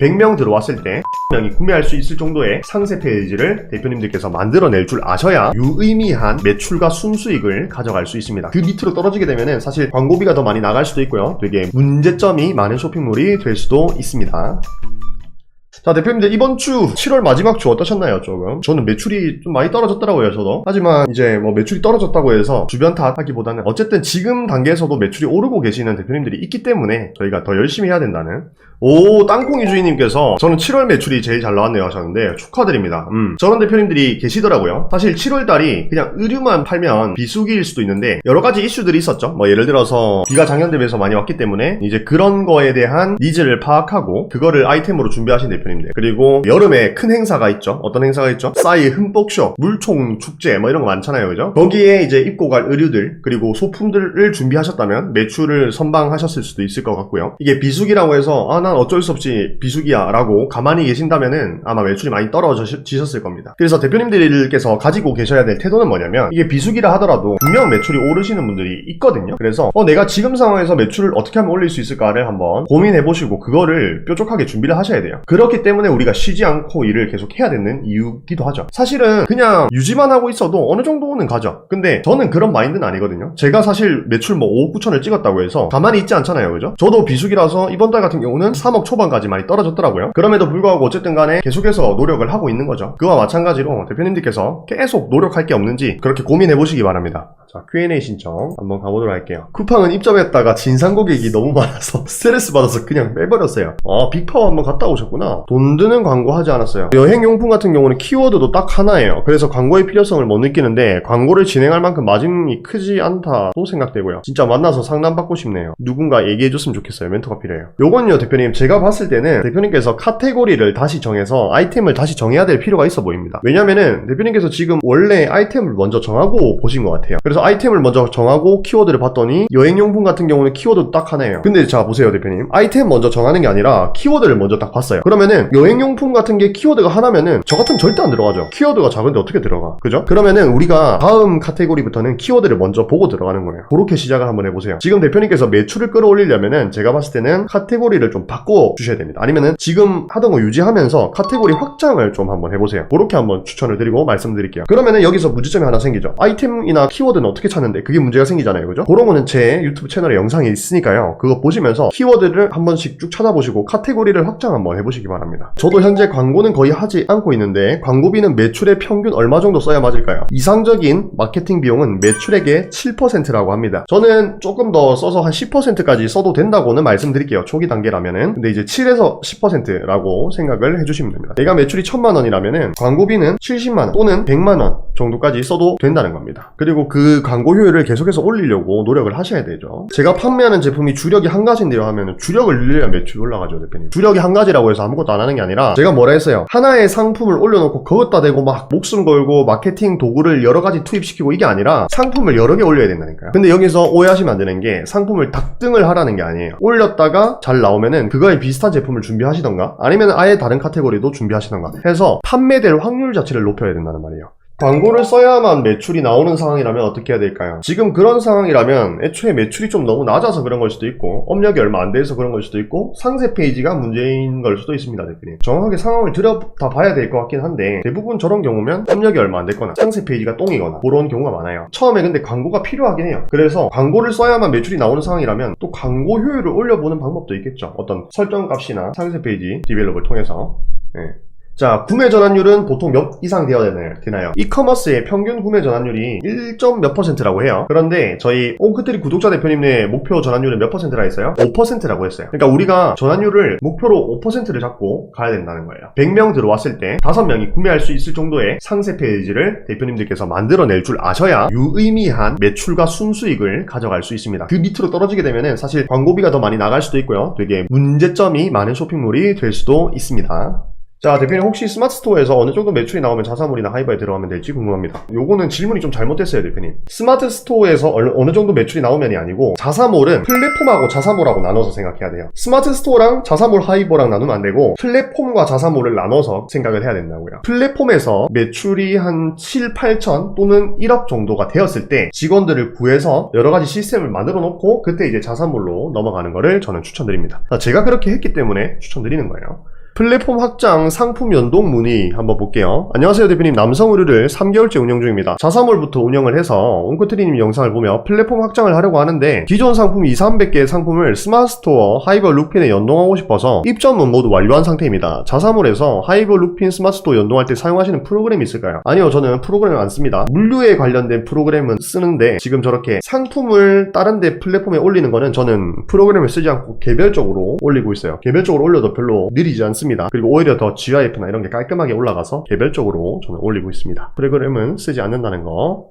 100명 들어왔을 때 명이 구매할 수 있을 정도의 상세 페이지를 대표님들께서 만들어낼 줄 아셔야 유의미한 매출과 순수익을 가져갈 수 있습니다. 그 밑으로 떨어지게 되면은 사실 광고비가 더 많이 나갈 수도 있고요. 되게 문제점이 많은 쇼핑몰이 될 수도 있습니다. 자, 대표님들 이번 주 7월 마지막 주 어떠셨나요? 조금 저는 매출이 좀 많이 떨어졌더라고요. 저도. 하지만 이제 뭐 매출이 떨어졌다고 해서 주변 탓하기보다는 어쨌든 지금 단계에서도 매출이 오르고 계시는 대표님들이 있기 때문에 저희가 더 열심히 해야 된다는. 오, 땅콩이 주인님께서 저는 7월 매출이 제일 잘 나왔네요 하셨는데 축하드립니다. 저런 대표님들이 계시더라고요. 사실 7월달이 그냥 의류만 팔면 비수기일 수도 있는데 여러가지 이슈들이 있었죠. 뭐 예를 들어서 비가 작년 대비해서 많이 왔기 때문에 이제 그런 거에 대한 니즈를 파악하고 그거를 아이템으로 준비하신 대표님들, 그리고 여름에 큰 행사가 있죠. 어떤 행사가 있죠? 싸이 흠뻑쇼, 물총 축제 뭐 이런 거 많잖아요, 그죠? 거기에 이제 입고 갈 의류들 그리고 소품들을 준비하셨다면 매출을 선방하셨을 수도 있을 것 같고요. 이게 비수기라고 해서 난 어쩔 수 없이 비수기야 라고 가만히 계신다면은 아마 매출이 많이 떨어지셨을 겁니다. 그래서 대표님들께서 가지고 계셔야 될 태도는 뭐냐면, 이게 비수기라 하더라도 분명 매출이 오르시는 분들이 있거든요. 그래서 내가 지금 상황에서 매출을 어떻게 하면 올릴 수 있을까를 한번 고민해보시고 그거를 뾰족하게 준비를 하셔야 돼요. 그렇기 때문에 우리가 쉬지 않고 일을 계속 해야 되는 이유기도 하죠. 사실은 그냥 유지만 하고 있어도 어느 정도는 가죠. 근데 저는 그런 마인드는 아니거든요. 제가 사실 매출 뭐 5억 9천을 찍었다고 해서 가만히 있지 않잖아요, 그죠? 저도 비수기라서 이번 달 같은 경우는 3억 초반까지 많이 떨어졌더라고요. 그럼에도 불구하고 어쨌든 간에 계속해서 노력을 하고 있는 거죠. 그와 마찬가지로 대표님들께서 계속 노력할 게 없는지 그렇게 고민해 보시기 바랍니다. 자, Q&A 신청 한번 가보도록 할게요. 쿠팡은 입점했다가 진상 고객이 너무 많아서 스트레스 받아서 그냥 빼버렸어요. 빅파워 한번 갔다 오셨구나. 돈 드는 광고 하지 않았어요. 여행용품 같은 경우는 키워드도 딱 하나예요. 그래서 광고의 필요성을 못 느끼는데 광고를 진행할 만큼 마진이 크지 않다고 생각되고요. 진짜 만나서 상담받고 싶네요. 누군가 얘기해줬으면 좋겠어요. 멘토가 필요해요. 요건요, 대표님, 제가 봤을 때는 대표님께서 카테고리를 다시 정해서 아이템을 다시 정해야 될 필요가 있어 보입니다. 왜냐면은 대표님께서 지금 원래 아이템을 먼저 정하고 보신 것 같아요. 그래서 아이템을 먼저 정하고 키워드를 봤더니 여행용품 같은 경우는 키워드 딱 하나예요. 근데 자, 보세요, 대표님. 아이템 먼저 정하는 게 아니라 키워드를 먼저 딱 봤어요. 그러면은 여행용품 같은 게 키워드가 하나면은 저 같으면 절대 안 들어가죠. 키워드가 작은데 어떻게 들어가? 그죠? 그러면은 우리가 다음 카테고리부터는 키워드를 먼저 보고 들어가는 거예요. 그렇게 시작을 한번 해보세요. 지금 대표님께서 매출을 끌어올리려면은 제가 봤을 때는 카테고리를 좀 바꿔 주셔야 됩니다. 아니면은 지금 하던 거 유지하면서 카테고리 확장을 좀 한번 해보세요. 그렇게 한번 추천을 드리고 말씀드릴게요. 그러면은 여기서 문제점이 하나 생기죠. 아이템이나 키워드는 어떻게 찾는데 그게 문제가 생기잖아요, 그죠? 그런 거는 제 유튜브 채널에 영상이 있으니까요. 그거 보시면서 키워드를 한 번씩 쭉 찾아보시고 카테고리를 확장 한번 해보시기 바랍니다. 저도 현재 광고는 거의 하지 않고 있는데 광고비는 매출의 평균 얼마 정도 써야 맞을까요? 이상적인 마케팅 비용은 매출액의 7%라고 합니다. 저는 조금 더 써서 한 10%까지 써도 된다고는 말씀드릴게요. 초기 단계라면은. 근데 이제 7에서 10%라고 생각을 해주시면 됩니다. 내가 매출이 1000만원이라면은 광고비는 70만원 또는 100만원 정도까지 써도 된다는 겁니다. 그리고 그 광고 효율을 계속해서 올리려고 노력을 하셔야 되죠. 제가 판매하는 제품이 주력이 한 가지인데요 하면은 주력을 늘려야 매출이 올라가죠, 대표님. 주력이 한 가지라고 해서 아무것도 안 하는 게 아니라 제가 뭐라 했어요? 하나의 상품을 올려놓고 그것다 대고 막 목숨 걸고 마케팅 도구를 여러 가지 투입시키고 이게 아니라 상품을 여러 개 올려야 된다니까요. 근데 여기서 오해하시면 안 되는 게 상품을 닭등을 하라는 게 아니에요. 올렸다가 잘 나오면은 그거에 비슷한 제품을 준비하시던가 아니면 아예 다른 카테고리도 준비하시던가 해서 판매될 확률 자체를 높여야 된다는 말이에요. 광고를 써야만 매출이 나오는 상황이라면 어떻게 해야 될까요? 지금 그런 상황이라면 애초에 매출이 좀 너무 낮아서 그런 걸 수도 있고 업력이 얼마 안 돼서 그런 걸 수도 있고 상세 페이지가 문제인 걸 수도 있습니다, 대표님. 정확하게 상황을 들여다 봐야 될 것 같긴 한데 대부분 저런 경우면 업력이 얼마 안 됐거나 상세 페이지가 똥이거나 그런 경우가 많아요. 처음에 근데 광고가 필요하긴 해요. 그래서 광고를 써야만 매출이 나오는 상황이라면 또 광고 효율을 올려보는 방법도 있겠죠. 어떤 설정 값이나 상세 페이지 디벨롭을 통해서. 네. 자, 구매 전환율은 보통 몇 이상 되어야 되나요? 이커머스의 평균 구매 전환율이 1점 몇 %라고 해요. 그런데 저희 옹크트리 구독자 대표님의 목표 전환율은 몇 %라 했어요? 5%라고 했어요. 그러니까 우리가 전환율을 목표로 5%를 잡고 가야 된다는 거예요. 100명 들어왔을 때 5명이 구매할 수 있을 정도의 상세 페이지를 대표님들께서 만들어낼 줄 아셔야 유의미한 매출과 순수익을 가져갈 수 있습니다. 그 밑으로 떨어지게 되면은 사실 광고비가 더 많이 나갈 수도 있고요. 되게 문제점이 많은 쇼핑몰이 될 수도 있습니다. 자, 대표님 혹시 스마트 스토어에서 어느 정도 매출이 나오면 자사몰이나 하이바에 들어가면 될지 궁금합니다. 요거는 질문이 좀 잘못됐어요, 대표님. 스마트 스토어에서 어느 정도 매출이 나오면이 아니고 자사몰은 플랫폼하고 자사몰하고 나눠서 생각해야 돼요. 스마트 스토어랑 자사몰 하이버랑 나누면 안 되고 플랫폼과 자사몰을 나눠서 생각을 해야 된다고요. 플랫폼에서 매출이 한 7, 8천 또는 1억 정도가 되었을 때 직원들을 구해서 여러 가지 시스템을 만들어 놓고 그때 이제 자사몰로 넘어가는 거를 저는 추천드립니다. 제가 그렇게 했기 때문에 추천드리는 거예요. 플랫폼 확장 상품 연동 문의 한번 볼게요. 안녕하세요 대표님, 남성의류를 3개월째 운영 중입니다. 자사몰부터 운영을 해서 옹크트리님 영상을 보며 플랫폼 확장을 하려고 하는데 기존 상품 200~300개의 상품을 스마트스토어, 하이버 룩핀에 연동하고 싶어서 입점은 모두 완료한 상태입니다. 자사몰에서 하이버 룩핀 스마트스토어 연동할 때 사용하시는 프로그램이 있을까요? 아니요, 저는 프로그램을 안 씁니다. 물류에 관련된 프로그램은 쓰는데 지금 저렇게 상품을 다른 데 플랫폼에 올리는 거는 저는 프로그램을 쓰지 않고 개별적으로 올리고 있어요. 개별적으로 올려도 별로 느리지 않습니다. 그리고 오히려 더 GIF나 이런 게 깔끔하게 올라가서 개별적으로 저는 올리고 있습니다. 프로그램은 쓰지 않는다는 거